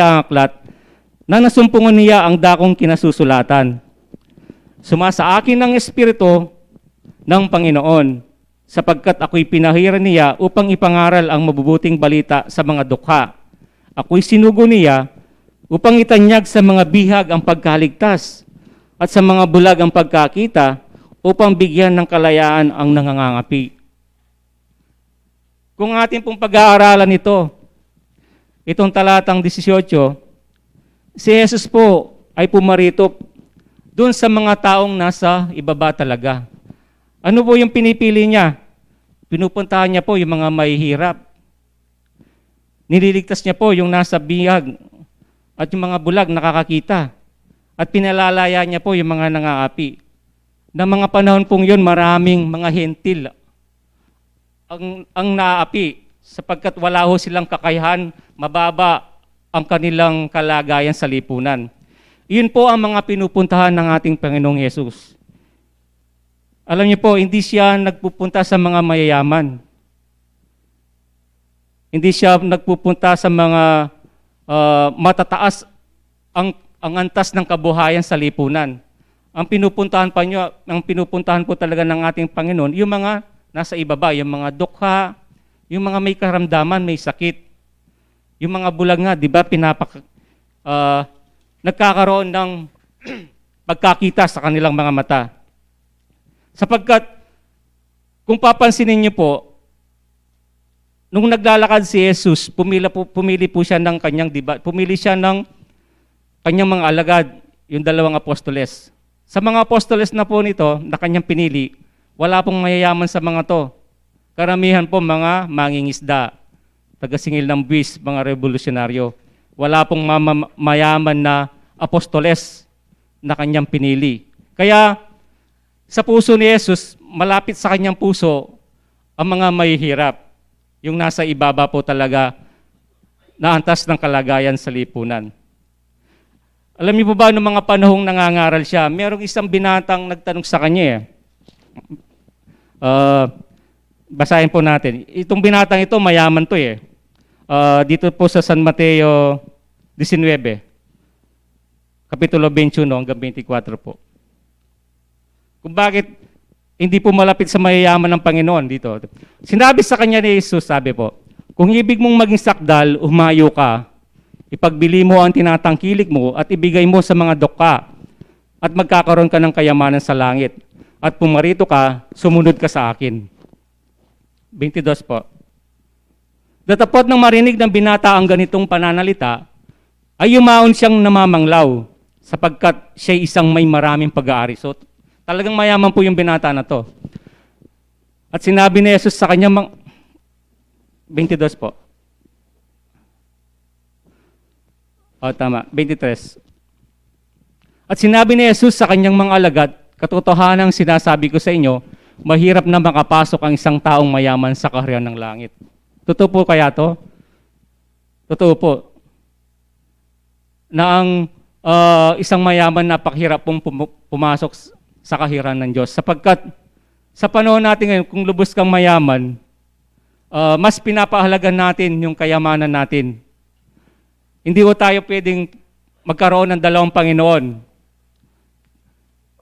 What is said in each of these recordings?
ang aklat na nasumpungan niya ang dakong kinasusulatan. Sumasa akin ang Espiritu ng Panginoon, sapagkat ako'y pinahiran niya upang ipangaral ang mabubuting balita sa mga dukha. Ako'y sinugo niya upang itanyag sa mga bihag ang pagkaligtas at sa mga bulag ang pagkakita, upang bigyan ng kalayaan ang nangangangapi. Kung atin pong pag-aaralan ito, itong talatang 18, si Jesus po ay pumarito doon sa mga taong nasa ibaba talaga. Ano po yung pinipili niya? Pinupuntahan niya po yung mga mahihirap. Nililigtas niya po yung nasa bihag at yung mga bulag nakakakita. At pinalalaya niya po yung mga nangaapi. Na mga panahon pong yun, maraming mga hentil ang naapi, sapagkat wala ho silang kakayahan, mababa ang kanilang kalagayan sa lipunan. Iyon po ang mga pinupuntahan ng ating Panginoong Hesus. Alam niyo po, hindi siya nagpupunta sa mga mayayaman. Hindi siya nagpupunta sa mga matataas ang antas ng kabuhayan sa lipunan. Ang pinupuntahan po talaga ng ating Panginoon, yung mga nasa ibaba, yung mga dukha, yung mga may karamdaman, may sakit. Yung mga bulag nga, di ba, nagkakaroon ng pagkakita sa kanilang mga mata. Sapagkat, kung papansinin niyo po, nung naglalakad si Jesus, pumili po siya ng kanyang, di ba, pumili siya ng kanyang mga alagad, yung 2 apostoles. Sa mga apostoles na po nito, na kanyang pinili, wala pong mayayaman sa mga to. Karamihan po mga mangingisda, taga-singil ng buwis, mga revolusyonaryo. Wala pong mayaman na apostoles na kanyang pinili. Kaya sa puso ni Jesus, malapit sa kanyang puso ang mga mahihirap. Yung nasa ibaba po talaga na antas ng kalagayan sa lipunan. Alam niyo po ba, noong mga panahong nangangaral siya, merong isang binatang nagtanong sa kanya eh. Basahin po natin. Itong binatang ito, mayaman to eh. Dito po sa San Mateo 19, Kapitulo 21 hanggang 24 po. Kung bakit hindi po malapit sa mayayaman ng Panginoon dito. Sinabi sa kanya ni Jesus, sabi po, kung ibig mong maging sakdal, humayo ka, ipagbili mo ang tinatangkilik mo at ibigay mo sa mga dukha at magkakaroon ka ng kayamanan sa langit. At pumarito ka, sumunod ka sa akin. 22 po. Datapot nang marinig ng binata ang ganitong pananalita, ay yumaon siyang namamanglaw, sapagkat siya isang may maraming pag-aari. So, talagang mayaman po yung binata na to. At sinabi ni Jesus sa kanya, 22 po. O, tama, 23. At sinabi ni Jesus sa kanyang mga alagad, katotohanang sinasabi ko sa inyo, mahirap na makapasok ang isang taong mayaman sa kaharian ng langit. Totoo po kaya to? Totoo po. Na ang isang mayaman napakahirap pong pumasok sa kaharian ng Diyos. Sapagkat sa panahon natin ngayon, kung lubos kang mayaman, mas pinapahalagan natin yung kayamanan natin. Hindi po tayo pwedeng magkaroon ng 2 Panginoon.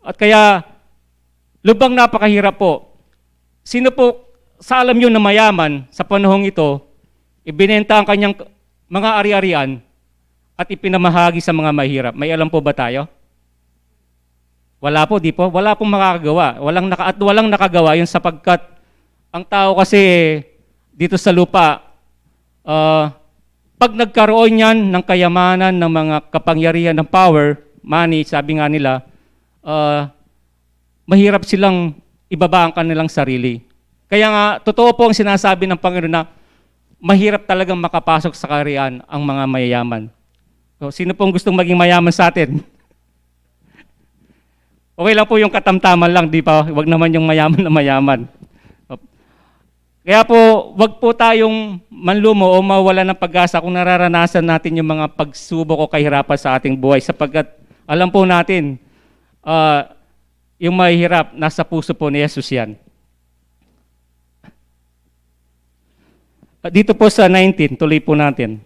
At kaya, lubang napakahirap po. Sino po, sa alam nyo na mayaman sa panahong ito, ibinenta ang kanyang mga ari-arian at ipinamahagi sa mga mahirap. May alam po ba tayo? Wala po, di po. Wala pong makakagawa. Walang nakagawa yun sapagkat ang tao kasi dito sa lupa, pag nagkaroon yan ng kayamanan, ng mga kapangyarihan, ng power, money, sabi nga nila, mahirap silang ibaba ang kanilang sarili. Kaya nga, totoo po ang sinasabi ng Panginoon na mahirap talagang makapasok sa kaharian ang mga mayayaman. So, sino pong gustong maging mayaman sa atin? Okay lang po yung katamtaman lang, di pa? Huwag naman yung mayaman na mayaman. Kaya po, wag po tayong manlumo o mawala ng pag-asa kung nararanasan natin yung mga pagsubok o kahirapan sa ating buhay, sapagkat alam po natin, yung mahihirap, nasa puso po ni Jesus yan. Dito po sa 19, tuloy po natin.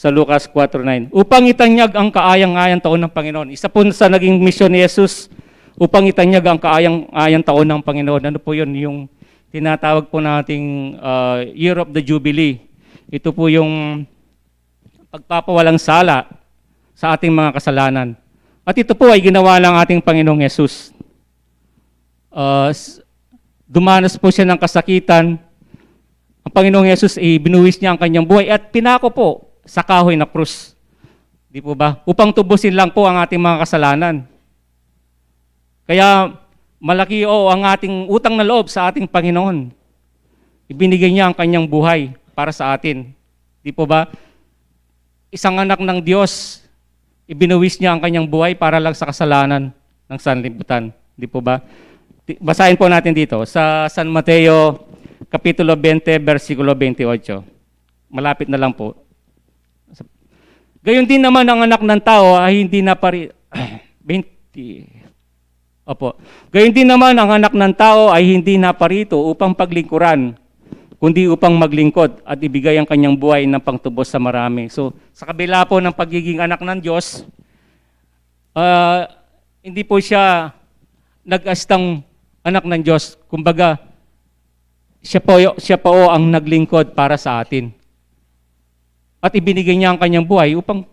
sa Lucas 4:9. Upang itanyag ang kaayang-ayang taon ng Panginoon. Isa po sa naging misyon ni Jesus, upang itanyag ang kaayang-ayang taon ng Panginoon. Ano po yun? Yung tinatawag po nating Year of the Jubilee. Ito po yung pagpapawalang sala sa ating mga kasalanan. At ito po ay ginawa ng ating Panginoong Jesus. Dumanas po siya ng kasakitan. Ang Panginoong Jesus, binuwis niya ang kanyang buhay at pinako po sa kahoy na krus. Di po ba? Upang tubusin lang po ang ating mga kasalanan. Kaya malaki ang ating utang na loob sa ating Panginoon. Ibinigay niya ang kanyang buhay para sa atin. Di po ba? Isang anak ng Diyos, ibinuwis niya ang kanyang buhay para lang sa kasalanan ng sanlibutan. Di po ba? Basahin po natin dito sa San Mateo Kapitulo 20, versikulo 28. Malapit na lang po. Gayon din naman ang anak ng tao ay hindi naparito. 20. Opo. Gayon din naman ang anak ng tao ay hindi naparito upang paglingkuran, kundi upang maglingkod at ibigay ang kanyang buhay ng pangtubos sa marami. So, sa kabila po ng pagiging anak ng Diyos, hindi po siya nag-astang anak ng Diyos. Kumbaga, siya po ang naglingkod para sa atin. At ibinigay niya ang kanyang buhay upang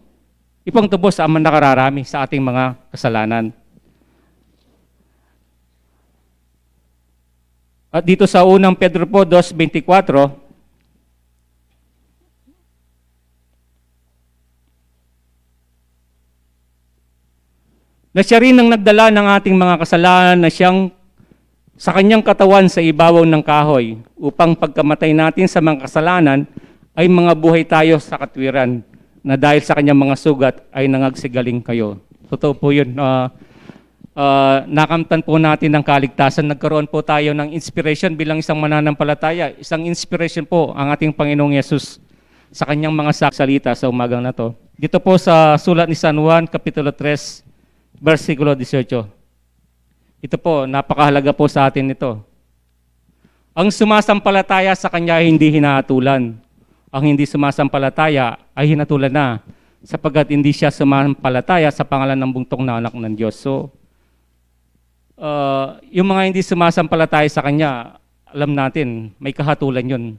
ipangtubos ang nakararami sa ating mga kasalanan. At dito sa unang Pedro po, 2:24, na siya rin ang nagdala ng ating mga kasalanan na siyang sa kanyang katawan sa ibabaw ng kahoy upang pagkamatay natin sa mga kasalanan ay mga buhay tayo sa katwiran na dahil sa kanyang mga sugat ay nangagsigaling kayo. Totoo po yun. Nakamtan po natin ng kaligtasan. Nagkaroon po tayo ng inspiration bilang isang mananampalataya. Isang inspiration po ang ating Panginoong Yesus sa kanyang mga salita sa umagang na to. Dito po sa sulat ni San Juan, Kapitulo 3, versikulo 18. Ito po, napakahalaga po sa atin ito. Ang sumasampalataya sa kanya ay hindi hinahatulan. Ang hindi sumasampalataya ay hinatulan na sapagkat hindi siya sumasampalataya sa pangalan ng bugtong na anak ng Diyos. So, yung mga hindi sumasampalataya sa kanya, alam natin, may kahatulan yun.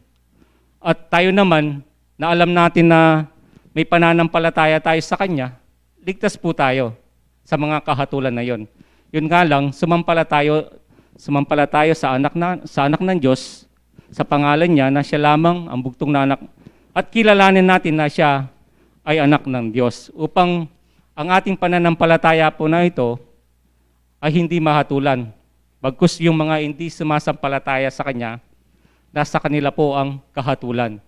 At tayo naman, na alam natin na may pananampalataya tayo sa kanya, ligtas po tayo sa mga kahatulan na yon. Yun nga lang, sumampalataya sa anak ng Diyos, sa pangalan niya na siya lamang ang bugtong na anak. At kilalanin natin na siya ay anak ng Diyos upang ang ating pananampalataya po na ito ay hindi mahatulan. Bagkus yung mga hindi sumasampalataya sa Kanya, nasa kanila po ang kahatulan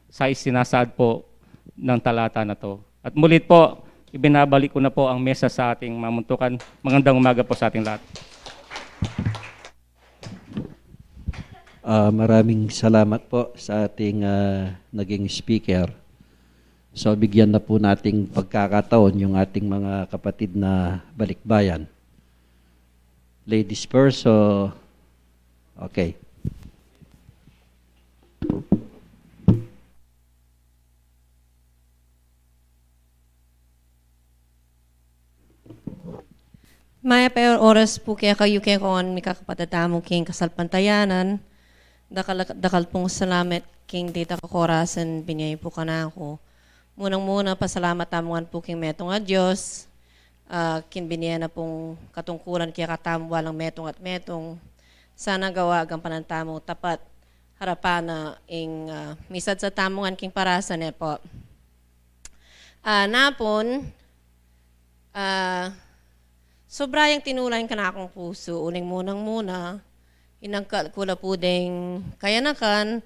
sa isinasaad po ng talata na to. At mulit po, ibinabalik ko na po ang mesa sa ating mamuntukan. Magandang umaga po sa ating lahat. Maraming salamat po sa ating naging speaker. So bigyan na po nating pagkakataon yung ating mga kapatid na balikbayan. Ladies first, so okay. Maya pa oras po kaya kayo kaya kung may kakapatadamo king kasalpantayanan, dakal pong salamat king dita kakorasan binyay po ka na ako. Munang-muna pasalamat tamuan po king metong at Diyos, kin binaya na pong katungkulan kaya katamo walang metong at metong, sana gawa ang panantamo tapat harapan na ing misad sa tamungan king parasan po. Napon, sobrang tinulayan ka na akong puso. Uling munang-muna, inangkal ko la po ding kayanakan,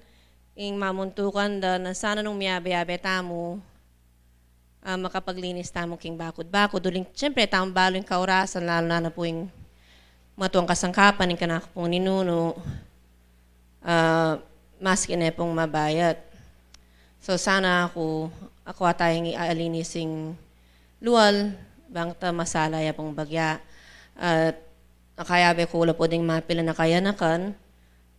ing mamuntukan da na sana nung miyabe-yabe tamo, makapaglinis tamo king bakod-bakod. Uling, siyempre, tamang balo yung kaurasan, lalo na po yung matuang kasangkapan, yung kanaka pong ninuno, maski na pong mabayat. So sana ako tayong ialinising luwal, bangta masalaya pong bagya. At nakayabe ko wala po ding mapila na kayanakan.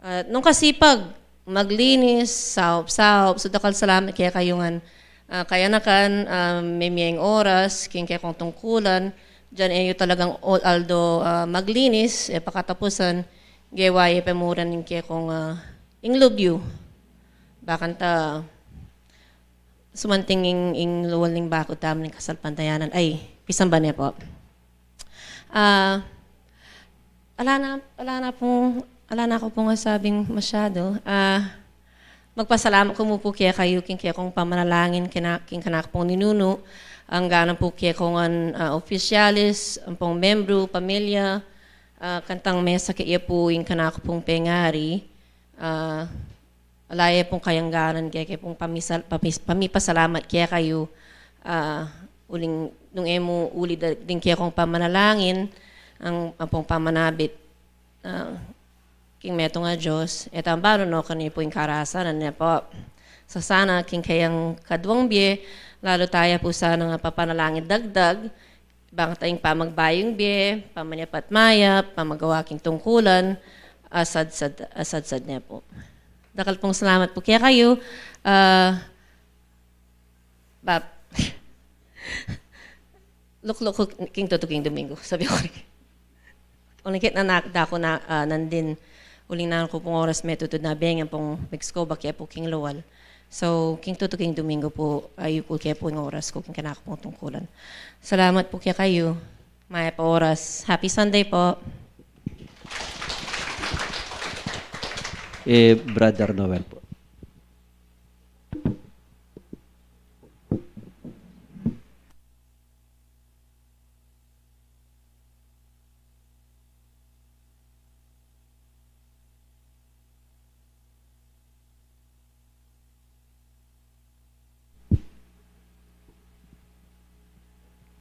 At nung kasipag, maglinis, saop-saop, so dakal salamat kaya kayungan Kaya na kan, may miyang oras, king kaya kong tungkulan, dyan talagang aldo maglinis, pakatapusan, gawaye pamuran ning kaya kong inglobyo. Bakan ta, sumanting ing luwal ning bakod tamo ning kasalpantayanan. Ay, pisang ba niya po? Ala na ako pong sabing masyado. Magpasalamat ko mo po kaya kayo, king kaya kong pamanalangin, king kanak pong ninuno, ang gana po kaya kong opisyalis, ang pong membro, pamilya, kantang mesa kaya po yung kanak pong pengari, alaya pong kayang ganan, kaya pong pamipasalamat kaya kayo, uling, nung emo uli din kaya kong pamanalangin, ang pong pamanabit, king meto nga Diyos, ang baro no, kanina po yung karasan, niya po. So sana, king kayang kadwang biye, lalo tayo po sana nga papanalangin dagdag, bang tayong pamagbayong biye, pamanyapat mayap, pamagawa king tungkulan, asad niya po. Dakal pong salamat po kaya kayo. Look, king tutuking Domingo, sabi ko. Ulikit na nakda ko na nandin, uling na ko pong oras metutod na bengan pong Mexico, bakya po king Lowal. So, king tutuking Domingo po, ayuko kaya po yung oras ko, king kanaka pong tungkulan. Salamat po kaya kayo. Maya pa oras. Happy Sunday po. Brother Noel po.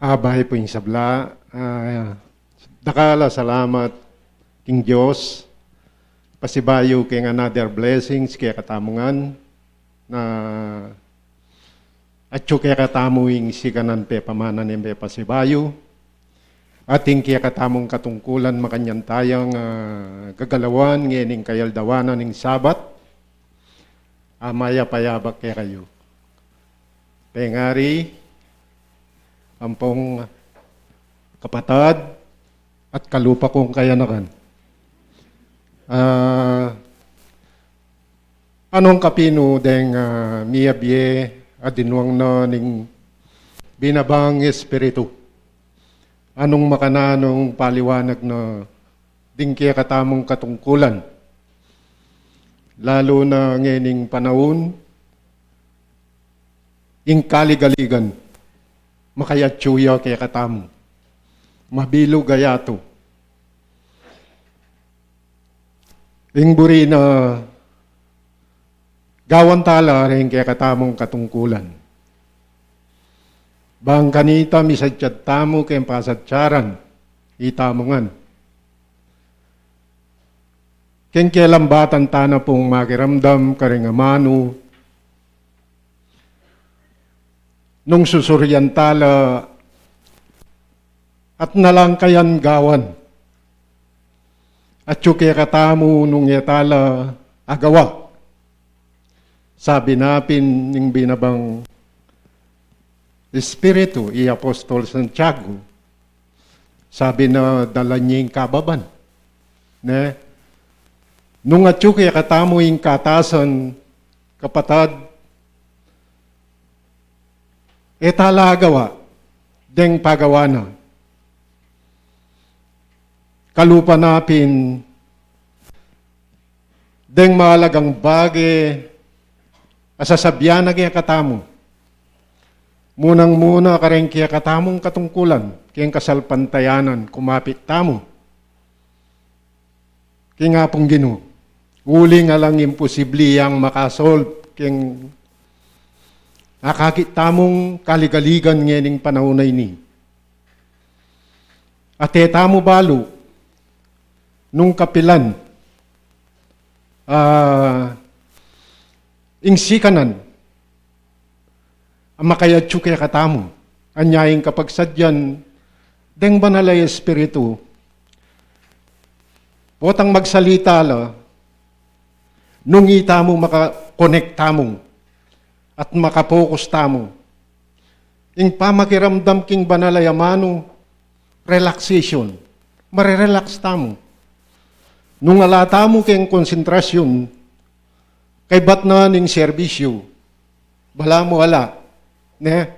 Bahay po yung sabla. Dakala, salamat king Diyos. Pasibayo king another blessings kaya katamungan na atyo kaya katamuing sikanan pe pamanan yung pe pasibayo. Ating kaya katamong katungkulan makanyan tayang gagalawan ngening kayaldawanan ng sabat. Maya payabak kaya kayo. Pengari, ampong kapatad at kalupa kong kayanakan. Anong kapino deng miyabye adinwang na ning binabang espiritu? Anong makananong paliwanag na ding kaya katamong katungkulan? Lalo na ngening panahon, ing kaligaligan, makayatsuya kaya katamo. Mabilo gayato. Ingburi na gawan tala rin kaya katamong katungkulan. Bang kanita misadyad tamo kaya pasatsaran, itamongan. Keng kialambatan tana pong makiramdam karingamano, nung susuryan tala at nalangkayan gawan. At yung kaya katamo nung yatala agawa. Sabi napin ng binabang Espiritu, i Apostol Santiago, sabi na dala niya yung kababan. Ne? Nung at yung kaya katamo yung katasan, kapatad, talagawa, deng pagawa na. Kalupa napin, deng mahalagang bagay, asasabyan na kaya katamo. Munang-muna ka rin kaya katamong katungkulan, kaya kasalpantayanan, kumapit tamo. Kaya nga pong gino, uli nga lang imposible ang makasolve, kaya nakakit tamong kaligaligan ngening panahon na ini. At tamo balo, nung kapilan, ingsikanan, ang makayatsu kaya katamo, anyayin kapag sadyan, deng banalay espiritu, potang magsalita la, nung itamo makakonekta mo, at makapokus tamo. Ing pamakiramdam king banalayamano, relaxation. Marirelax tamo. Nung alata mo king konsentrasyon, kay bat na ning serbisyo, bala mo ala, ne?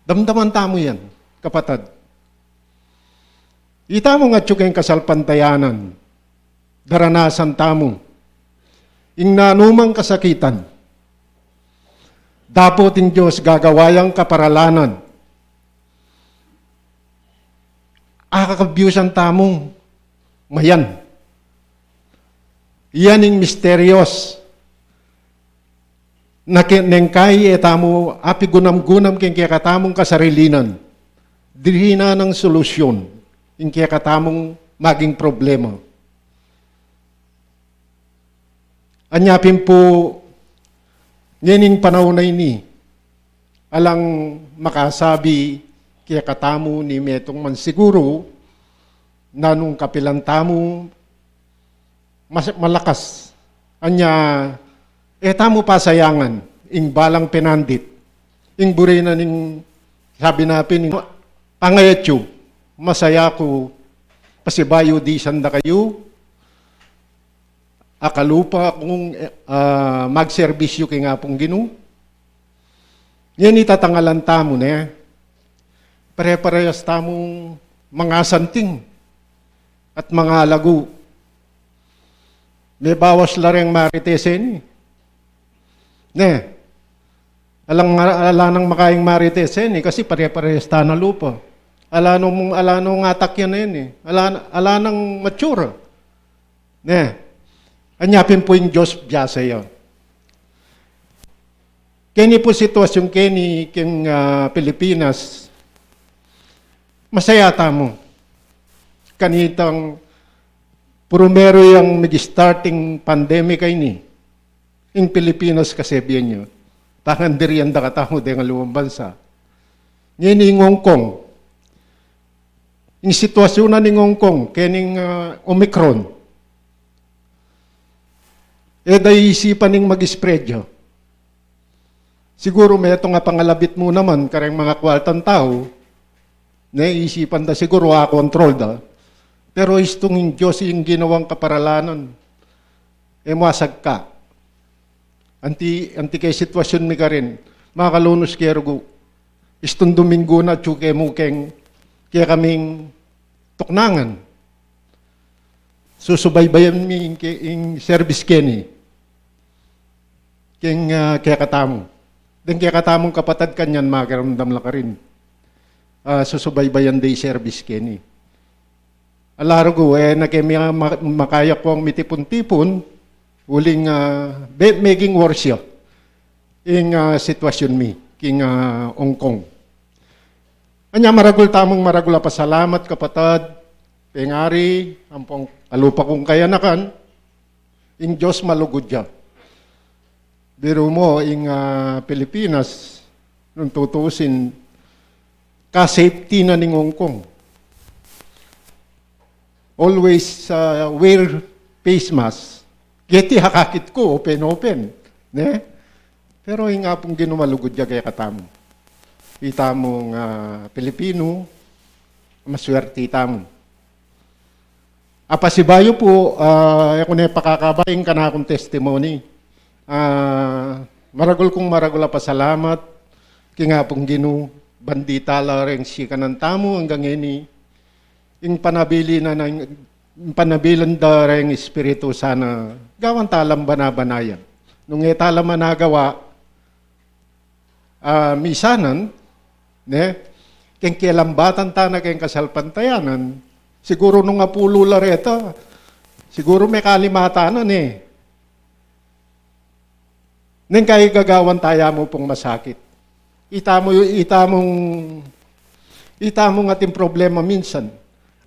Damdaman tamo yan, kapatad. Ita mo nga tsukeng kasalpantayanan, daranasan tamo, ing nanumang kasakitan, dapot in Diyos gagawayang kaparalanan, akakabyusan tamong mayan. Iyan ing misteryos, na nengkay etamo api gunam-gunam king kaya katamong kasarilinan, dirina ng solusyon, ing kaya katamong maging problema. Anyapin po, ngayon panahon na ini, alang makasabi kaya katamo ni Metong man siguro, na nung kapilang tamo, malakas. Anya, tamo pasayangan, ing balang penandit, ing buray na ning, sabi napin, angayatyo, masaya ko, pasibayo di sanda kayo, akalupa kung magserbisyo kay nga pong ginu. Yan itatangalan tamo na, pare-parehas tamong mga santing at mga lagu. May bawas lareng maritesen. Ne, alang makaing maritesen kasi pare-parehas ta na lupa. Alanong atak yan na yun eh. Alanang mature. Ne, anyapin po yung Diyos biyasa yun. Kini po sitwasyon kini king Pilipinas, masaya tamo. Kanitang purumero yung mag-starting pandemic ay ni. In Pilipinas kasi biyan nyo. Tangan diriyan da katamo dengan lumang bansa. Ngayon yung Hong Kong. Yung sitwasyon na ng Hong Kong, kening Omicron. Dahi isipan ng mag-spread yun. Siguro may ito nga pangalabit mo naman, kareng mga kwartang tao, naisipan da siguro kontrol da. Pero istong yung Diyos yung ginawang kaparalanan, masag ka. Anti kay sitwasyon mi ka rin, mga kalunos kero istong Domingo na tsuke mo kaya kaming tuknangan. Susubaybayan mi yung service keni, kaya katamo. Den kaya katamong kapatad kanyan, makaramdam lang ka rin. Susubaybayan day service keni. Alaro ko, makaya ko ang mitipon-tipon, uling making worse yun, yung sitwasyon mi, king Hong Kong. Anya maragul tamong maragula pasalamat kapatad, pengari, ampong alupa kong kayanakan, yung Diyos malugod siya. Biro mo, yung Pilipinas, nung tutusin, ka-safety na ng Hong Kong. Always wear face mask. Geti hakakit ko, open. Ne? Pero yung nga pong ginumalugod niya kaya katamo. Kita mong Pilipino, maswerte tamo. Apasibayo po, ako na pakakabaing ka na akong testimony. Maragol pasalamat, kaya nga pong ginu, bandita lareng siya ng tamo hanggang ini, yung panabilan dareng espiritu sana, gawan talang banabanayan. Nung talang managawa, misanan, ne, keng kialambatan ta na keng kasalpantayanan, siguro nung apulo lareta, siguro may kalimatanan eh. Neng kaya gagawan tayo mo pong masakit. Ita mong ating problema minsan.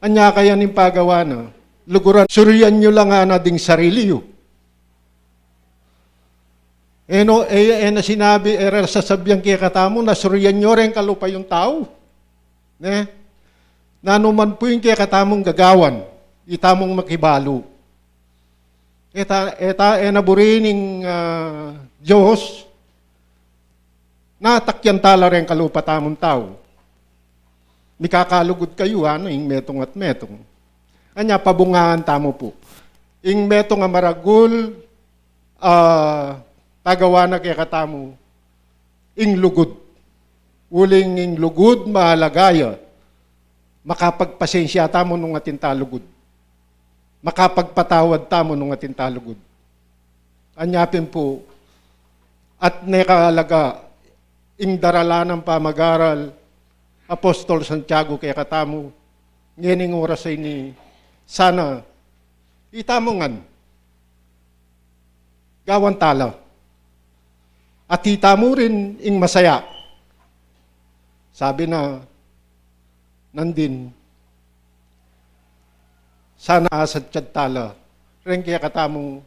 Anya kaya ning pagawa na, luguran, suriyan nyo lang na ding sarili yun. Na sinabi, sasabihan kaya katamo, na suriyan nyo rin kalupa yung tao. Ne? Nanuman po yung kaya katamong gagawan, itamong makibalo. Naburining Diyos, natakyan tala rin kalupa tamong tao. Nikakalugod kayo, ing metong at metong. Anya, pabungaan tamo po. Ing metong nga maragul, tagawa na kaya katamo, ing lugod. Uling ing lugod, mahalagaya. Makapagpasensya tamo nung atin talugod. Makapagpatawad tamo nung atin talugod. Anyapin po, at nekalaga, ing darala ng pamagaral, Apostol Santiago kaya katamo, ngening oras ay ni sana, itamongan, gawan tala. At itamo rin ing masaya. Sabi na, nandin, sana asad tiyad tala, rin kaya katamong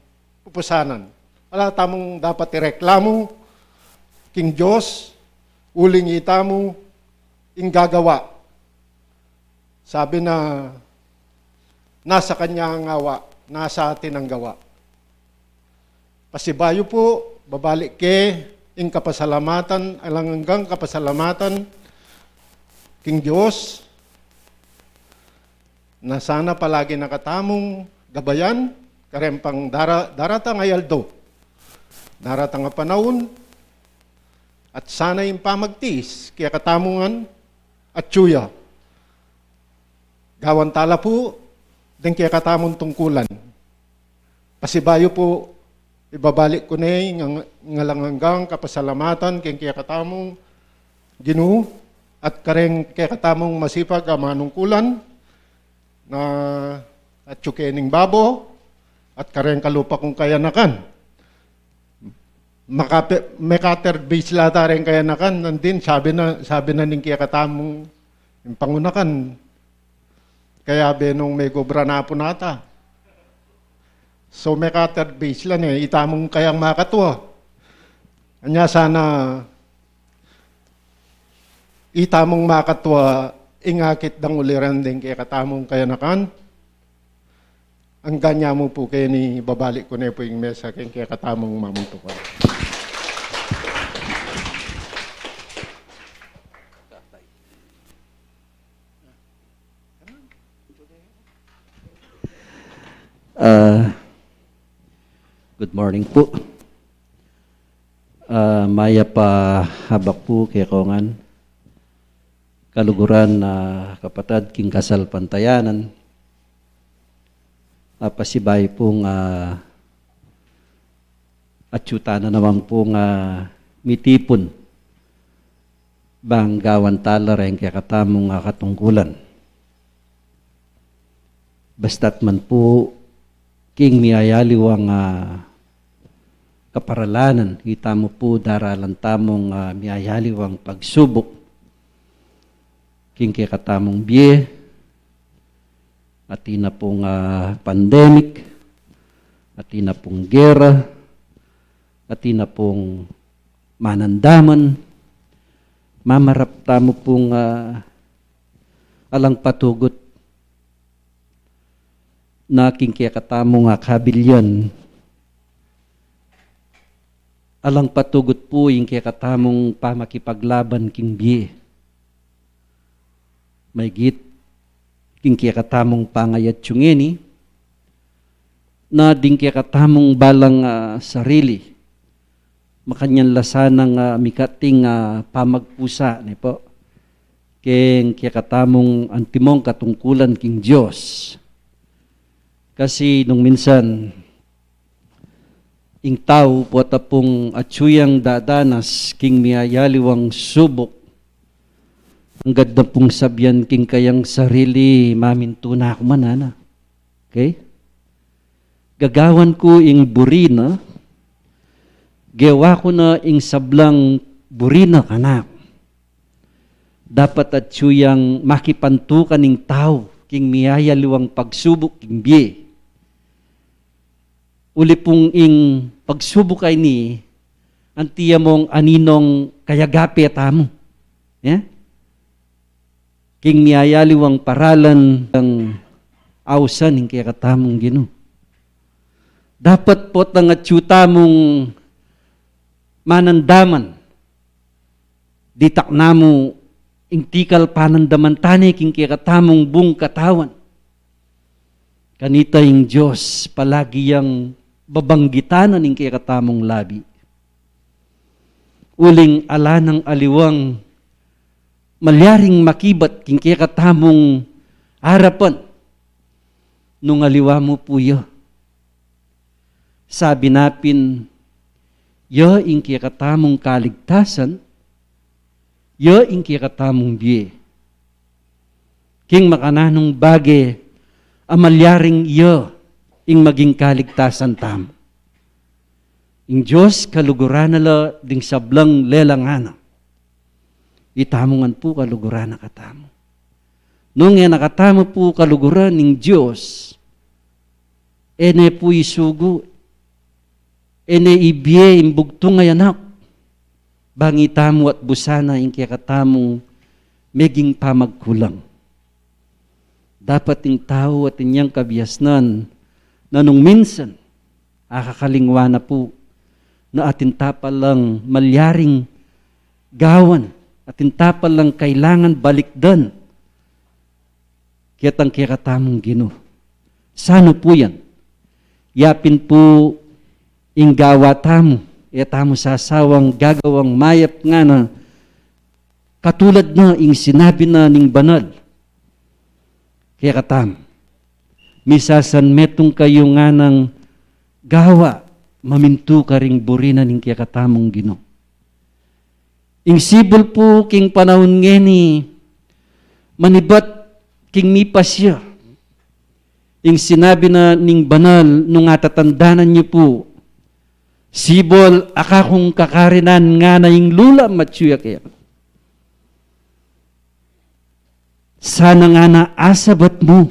pupusanan. Wala tamong dapat ireklamo, King Diyos, uling itamo, ing gagawa. Sabi na, nasa kanya ang awa, nasa atin ang gawa. Pasibayo po, babalik ing kapasalamatan, alang hanggang kapasalamatan, King Diyos, na sana palagi nakatamong gabayan, karempang daratang ayaldo, daratang nga panahon, at sana yung pamagtis, kaya katamungan at tsuya. Gawan tala po, din kaya katamong tungkulan. Pasibayo po, ibabalik ko na yung ngalanganggang kapasalamatan, kaya katamong Ginoo, at kareng kaya katamong masipag manungkulan, na at tsukening babo, at kareng kalupa kong kayanakan. Mekater base lata rin kaya nakan, nandin, sabi na ning kaya katamong yung pangunakan. Kaya benong may gobra na po nata. So mekater base lang itamong kayang makatwa. Anya sana itamong makatwa ingakit dang uliran din kaya katamong kaya nakan. Ang ganya mo po kayo ni babalik ko na po yung mesa kaya katamong mamuntukan. Good morning po. Maya pa habak po kay Kongan. Kaluguran na kapatid king kasal pantayanan. Pasibay pong atyuta na naman pong mitipon. Bang gawan tala rin kaya katamong katungkulan. Basta't man po king miyayaliwang kaparalanan, kita mo po daralan tamong miyayaliwang pagsubok, king kaya katamong biye, at ina pong pandemic, at ina pong gera, at ina pong manandaman, mamarap tamo pong alang patugot, na king kaya katamong kabilyan. Alang patugot po yung kaya katamong pamakipaglaban king biye. May git king kaya katamong pangayat tsungeni na ding kaya katamong balang sarili. Makanyan lasanang mikating pamagpusa ni po. King kaya katamong antimong katungkulan king Diyos. Kasi nung minsan, ing tao po tapong atsuyang dadanas king miyayaliwang subok, ang ganda pong sabyan king kayang sarili mamintuna ako manana. Okay? Gagawan ko ing burina, gawa ko na ing sablang burina kanak. Dapat atsuyang makipantukan ing tao king miyayaliwang pagsubok king biye. Uli pong ing pagsubok ay ni antiya mong aninong kayagapi at amo. Yeah? King miyayaliwang paralan ng awsan ng kaya katamong Ginoo. Dapat po ang atyuta mong manandaman Ditak namo ingtikal panandamantani king kikatamong buong katawan. Kanita yung Diyos palagi yang babanggitanan ng kikatamong labi. Uling ala ng aliwang malyaring makibat king kikatamong harapan nung aliwa mo po yo. Sabi napin, yo ing kikatamong kaligtasan, yo ing kikatamong biye. King makananong bage, amalyaring yo ing maging kaligtasan tamo. Ing Diyos kaluguran nala ding sablang lelangana. Itamongan po kaluguran na katamo. Nung yan nakatamo po kaluguran ng Diyos, ene po isugo, ene ibiye imbugto nga yanak, bangitamo at busana ing kakatamong meging pamagkulang. Dapat ing tao at inyang kabiasnan na nung minsan, akakalingwa na po, na atintapal lang malyaring gawan, atintapal lang kailangan balikdan, kitang kikatamong Ginoo. Sano po yan? Yapin po ing gawa tamo, tamo sasawang gagawang mayap nga na, katulad na ing sinabi na ning banal, kikatam, misasan metong kayo nga ng gawa, mamintu ka ring burina ning kikatamong Ginoo. Ing sibol po king panahon ngeni, manibat king mipasya. Ing sinabi na ning banal, nung atatandanan niyo po, sibol akakong kakarinan nga na ing lula matsuya kaya. Sana nga na asabat mo,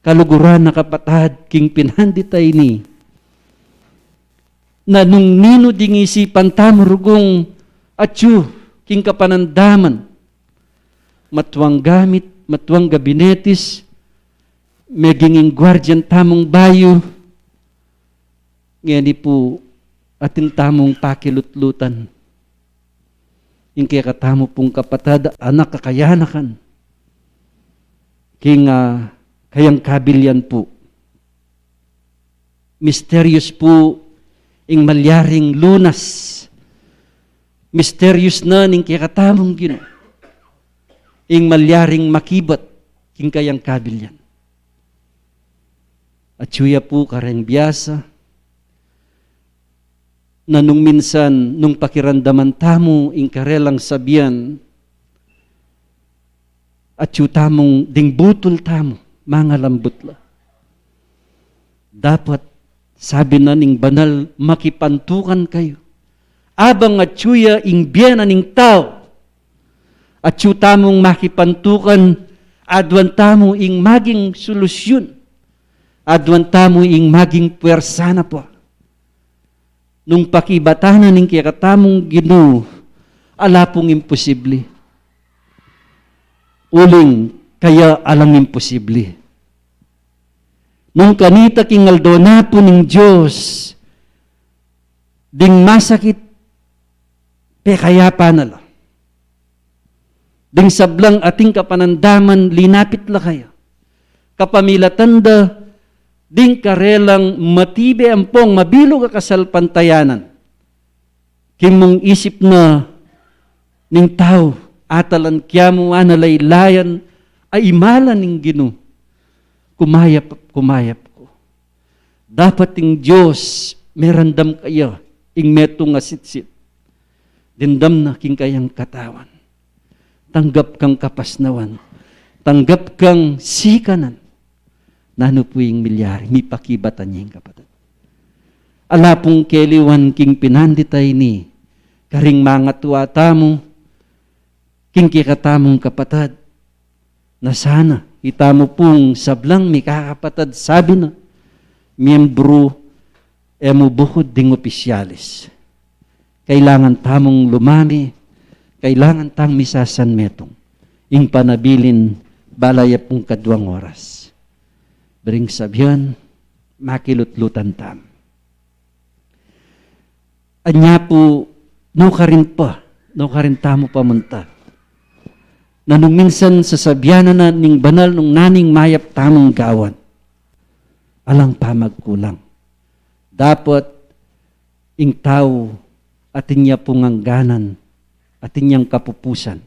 kaluguran na kapatad king pinhanditay ni, na nung nino ding isipan tamurugong atyo king kapanandaman, matuang gamit, matuang gabinetis, meginging guardian tamong bayo, ngani po ating tamong pakilutlutan. Yung kaya katamo pong kapatad, anak kakayanakan, king kayang kabilyan po. Mysterious po ing malyaring lunas. Mysterious na ning kikatamong Ginoo. Ing malyaring makibat king kayang kabilyan. At suya po kareng biyasa na nung minsan, nung pakirandaman tamo ing karelang sabian, at tamong ding butol tamo, mga lambutla. Dapat, sabi na ning banal, makipantukan kayo. Abang at suya ing biyana ning tao, at tamong makipantukan, adwan tamo ing maging solusyon, adwan tamo ing maging puwersana po. Nung pakibatanan ning kikatamong Ginoo, ala pong imposible. Uling, kaya alang imposible. Nung kanita kingaldo na po ng Diyos, ding masakit, pe kaya pa nala. Ding sablang ating kapanandaman, linapit la kaya. Kapamilatanda, ding karelang matibe ampong mabilog kasalpantayanan. Kimong isip na ning tao, atalan kyamu analaylayan, ay imalan ning Ginoo. Kumayap ko. Dapat ing Diyos, merandam kayo, ing meto nga sitsit. Dindam na king kayang katawan. Tanggap kang kapasnawan. Tanggap kang sikanan. Nano po yung milyari, may pakibatan niya yung kapatid. Ala pong keliwan king pinanditay ni, karing mga tuwata mo, king kikatamong kapatad, na sana itamo pong sablang may kakapatad, sabi na, miyembro emo bukod ding opisyalis. Kailangan tamong lumami, kailangan tang misasan metong, ing panabilin balaya pong kadwang oras. Bering sabihan, makilutlutan tam. Anya po, no ka rin pa, no karintamo pamunta. Na nung minsan sasabyanan na ning banal nung naning mayap tamong gawan. Alang pamagkulang. Dapat ing tao atin niya pungangganan, atin niyang kapupusan.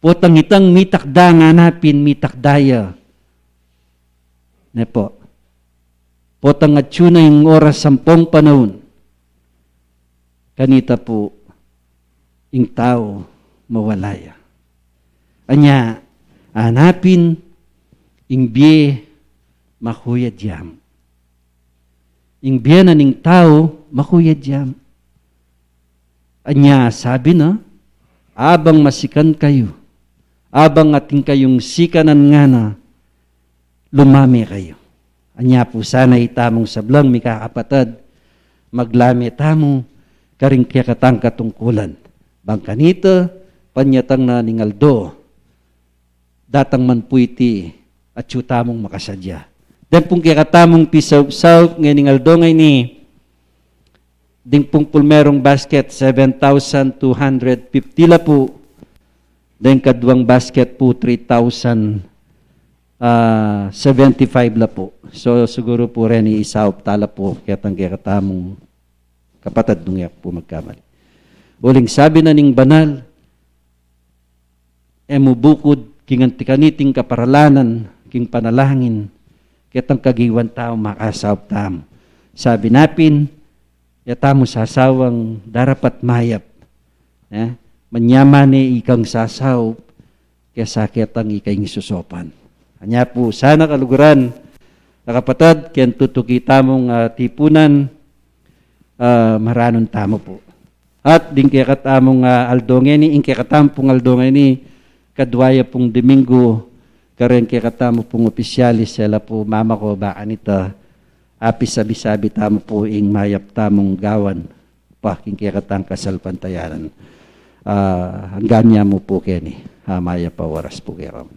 Potang itang mitakda nga napin, mitakdaya. Ne po. Potang atsyo na yung oras 10 panahon. Kanita po, ing tao mawalaya. Anya, hanapin, ing biye, makuyad yam. Ing biye na ning tao, makuyad yam. Anya, sabi na, abang masikan kayo, abang ating kayong sikanan nga na, lumami kayo. Anya po sana itamong sablang, mikakapatad, maglami tamo, karing kiyakatang katungkulan. Bangkanita, panyatang na ningaldo, datang man po iti at tamong makasadya. Dan pong kiyakatamong pisaw-saw, ngay ningaldo ngay ni, ding pong pulmerong basket, 7,250 la po. Dan kadwang basket po, 3,075 la po. So siguro po rin isaw tala po, kiyakatamong kapatad nung yak po magkamali. Uling sabi na ning banal, emubukod kingantikaniting kaparalanan, king panalangin, kitang kagiwan tao makasawap tamo. Sabi napin, yatamo sasawang darapat mayap. Manyaman ikang sasawap, kaya sakit ang ikaing susopan. Anya po, sana kaluguran, nakapatad, kaya tutuki tamong tipunan, maranon tamo po. At din kaya katamong aldongeni, ing kaya katampong aldongeni, kadwaya pong Domingo, karen kaya katamo pong opisyalis, sila po mama ko, baka nita, apis sabi-sabi tamo po ing mayap tamong gawan, paking kaya katang kasalpantayanan. Hanggang niya mo po keni, mayap pa waras po kaya kami.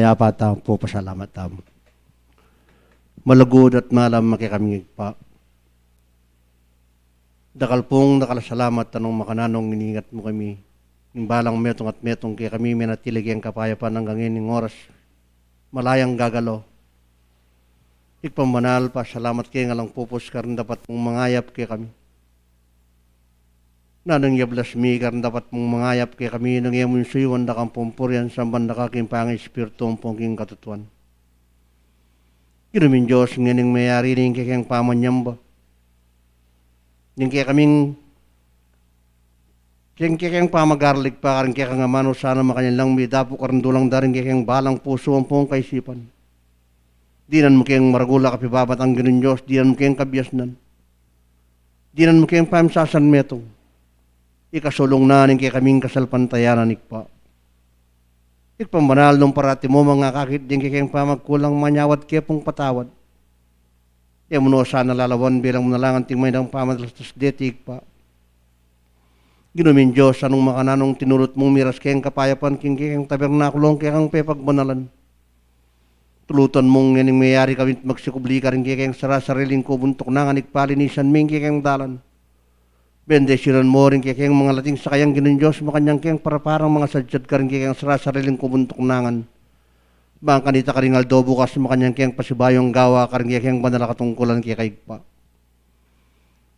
pinapatang po pasalamat tamo. Malagod at malam makikami pa. Dakal pong nakalasalamat tanong makananong iningat mo kami. Yung balang metong at metong kaya kami minatilig ang kapayapan hanggang ining oras. Malayang gagalo. Ikpamanal pa, salamat kayo nga lang pupos ka rin dapat mong mangayap kaya kami. Nanang yablas mi ka rin dapat mong mangayap kaya kami nang yamun suyuan da kang pumpuryan sa banda kaking pangay espiritu ang pongking katutuan. Ginumin Diyos nganing mayari rin kaya kang pamanyamba. Yung kaya kaming kaya pamagarlig pa karing kaya nga mano sana makanyan lang may dapo karing dulang daring kaya balang puso ang pong kaisipan. Dinan mo kayang maragula kapibabat ang ganun Diyos, dinan mo kayang kabiyasnan. Dinan mo kayang pamsasan metong. Ikasulong na ning kaya kaming kasalpantayanan ikpa. Ikpamanal nung parati mo mga kakit din kaya kayang pamagkulang manyawad kaya pong patawad. Kaya mo no sana lalawan bilang manalangan tingmay ng pamadalastas detik pa. Ginumin Diyos anong makananong tinurot mong miras kayang kapayapan kayang tabernakulong kayang pepagbanalan. Tulutan mong yaning mayari kami magsikubli ka rin kayang sarasariling ko buntok na nga nagpalinisan ming kayang dalan. Bendesiran mo rin kayang mga lating sakayang ginin Diyos makanyang kayang paraparang mga sadyad ka rin kayang sarasariling ko buntok nangan. Bang kanita ka rin aldo bukas makanyang kayang pasibayong gawa ka rin kayang banala katungkulan kayang pa.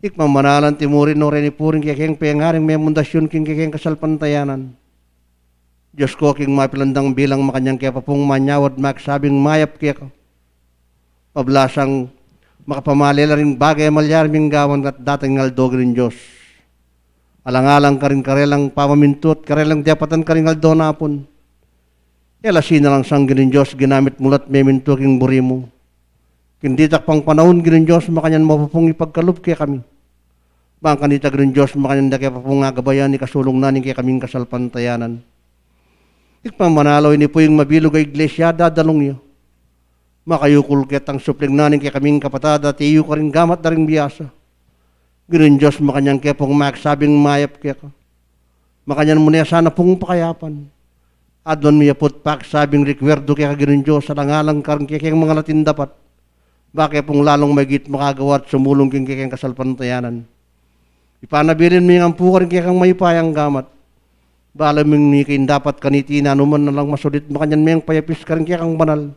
Ikmamanalan timurin no rin ipurin kayang payangaring may mundasyon kayang kasalpantayanan. Diyos ko king mapilandang bilang makanyang kaya pa pong manyawad maksabing mayap kaya ka. Pablasang makapamalila rin bagay malyaraming gawan at dating aldo rin Diyos. Alang-alang ka rin karelang pamamintot, karelang diapatan ka rin aldo napon. Elasin na lang sang ginin Diyos, ginamit mulat meminto king buri mo. Kinditak pang panahon ginin Diyos, makanyan mo pa pong ipagkalup kaya kami. Bang kanita ginin Diyos, makanyan da kaya pa pong agabayan, ikasulong nanin kaya kaming kasalpantayanan. Ikpamanalo ini po yung mabilog ay iglesia, dadalong niyo. Makayukul ket ang supling nanin kaya kaming kapatada, tiyo ka rin gamat na rin biyasa. Ginin Diyos, makanyang kaya pong maksabing mayap kaya ka. Makanyan mo niya sana pong pakayapan. Adon miya put pak sabing rekwerdo kaya ginin Diyos, alang-alang karang kaya mga latin dapat. Bakit pong lalong magit makagawa at sumulong kaya kasalpantayanan. Ipanabilin mo yung ampukan kaya kang may payang gamat. Balaming ni kain dapat kanitina naman na lang masulit makanyan mayang payapis ka rin kaya kang banal.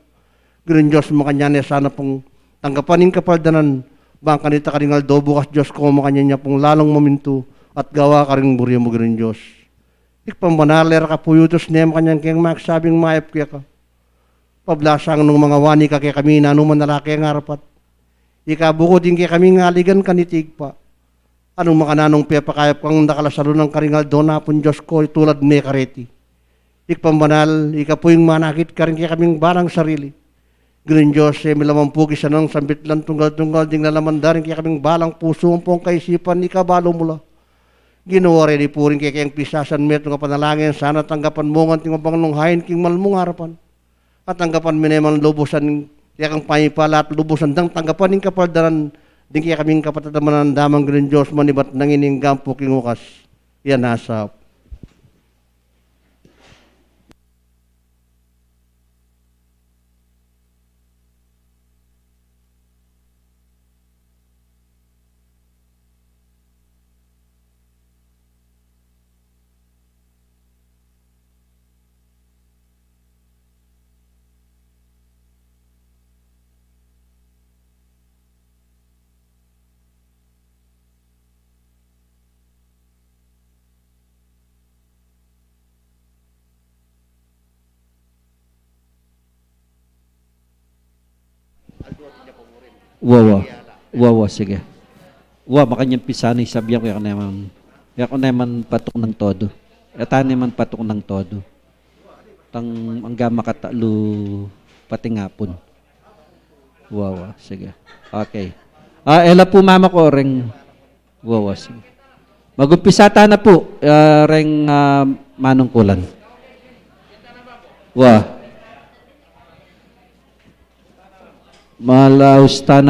Ganoon Diyos makanyan niya sana pong tanggapanin kapaldanan. Bang kanita ka rin aldo bukas Diyos ko makanyan niya pong lalong maminto at gawa ka rin burya mo ganoon Diyos. Ikpambanaler ka puyutos niya makanyan kayang maksabing mayap kaya ka. Pablasang nung mga wani ka kaya kami nanuman nalaki ang harapat. Ikabuko din kaya kami ngaligan kanitig pa. Anong makananong pepakayap kang nakalasalo ng karingal doon na pong Diyos ko tulad ni kareti. Ikpambanal, ikapuing manakit ka rin kaya kaming barang sarili. Ganoon Diyos, milamang pugi siya ng sambit lang tunggal-tunggal ding nalaman darin kaya kaming balang puso ang pong kaisipan ikabalo mula. Ginawa rin ipurin kaya kayang pisasan metong kapanalangin sana tanggapan mo ng tingabang nung hain king malmong harapan. At tanggapan minemang lubusan kaya kang pangipala at lubusan dang tanggapan ng kapaldaran. Di kaya kaming kapatadaman ng damang ganoon Diyos manibat nang ininggampo kingukas. Yan nasa. Wawa, sige. Makanyang pisanay sabihan ko yan naman patok ng todo. Eta naman patok ng todo. Tang angga makatalo pati ngapon. Sige. Okay. Ela po mama ko ring sige. Magumpisata na po ring manungkulan. Malausta na